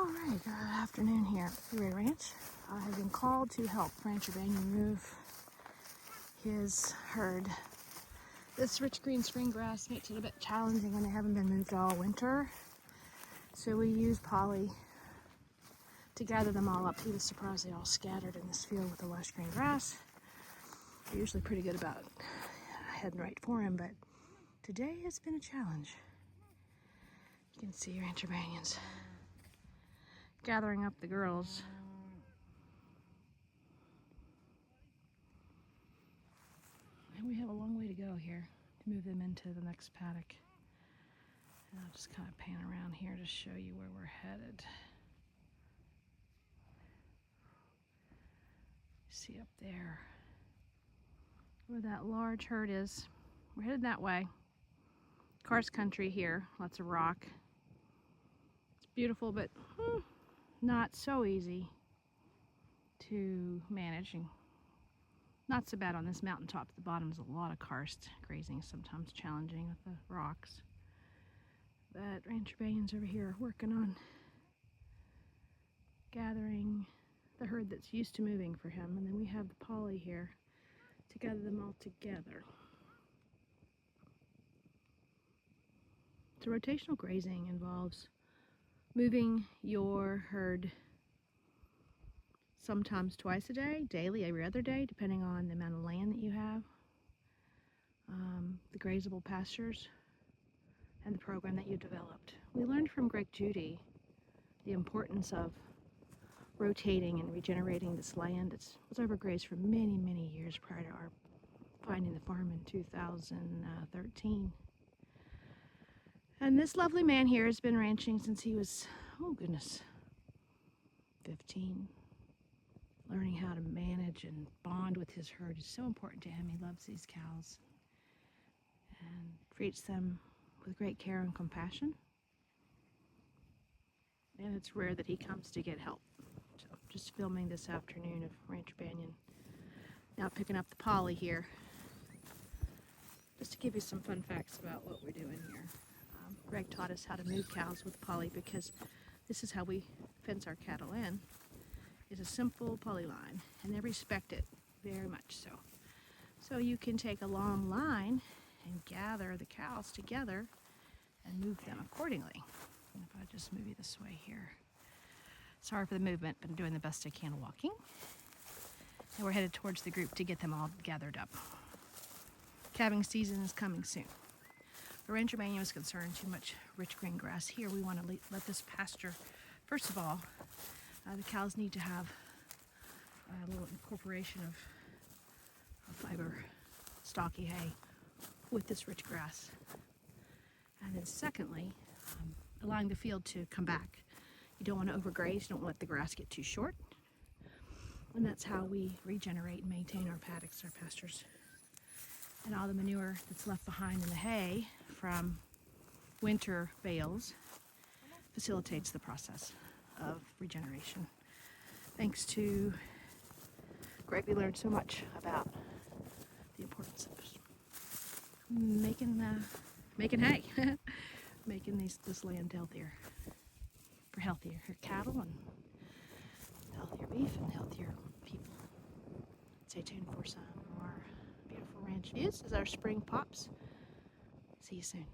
Alright, good afternoon here at Freeway Ranch. I have been called to help Rancher Banyon move his herd. This rich green spring grass makes it a bit challenging when they haven't been moved all winter. So we use poly to gather them all up. He was surprised they all scattered in this field with the lush green grass. We're usually pretty good about heading right for him, but today has been a challenge. You can see Rancher Banyon's gathering up the girls. And we have a long way to go here to move them into the next paddock. And I'll just kind of pan around here to show you where we're headed. See up there where that large herd is. We're headed that way. Karst country here, lots of rock. It's beautiful, but not so easy to manage, and not so bad on this mountaintop. At the bottom is a lot of karst. Grazing is sometimes challenging with the rocks. But Rancher Banyon's over here working on gathering the herd that's used to moving for him, and then we have the poly here to gather them all together. So rotational grazing involves moving your herd sometimes twice a day, daily, every other day, depending on the amount of land that you have, the grazable pastures, and the program that you developed. We learned from Greg Judy the importance of rotating and regenerating this land that was overgrazed for many, many years prior to our finding the farm in 2013. And this lovely man here has been ranching since he was, oh goodness, 15. Learning how to manage and bond with his herd is so important to him. He loves these cows and treats them with great care and compassion. And it's rare that he comes to get help. So just filming this afternoon of Rancher Banyon. Now picking up the poly here, just to give you some fun facts about what we're doing here. Greg taught us how to move cows with poly because this is how we fence our cattle in. It's a simple poly line, and they respect it very much so. So you can take a long line and gather the cows together and move them accordingly. And if I just move you this way here. Sorry for the movement, but I'm doing the best I can walking. And we're headed towards the group to get them all gathered up. Calving season is coming soon. The Rancher Banyon is concerned too much rich green grass here. We want to let this pasture, first of all, the cows need to have a little incorporation of fiber, stocky hay with this rich grass. And then secondly, allowing the field to come back. You don't want to overgraze, you don't let the grass get too short. And that's how we regenerate and maintain our paddocks, our pastures. And all the manure that's left behind in the hay from winter bales facilitates the process of regeneration. Thanks to Greg, we learned so much about the importance of making hay, making this land healthier, for healthier cattle and healthier beef and healthier people. Stay tuned for some more beautiful ranch views as our spring pops. See you soon.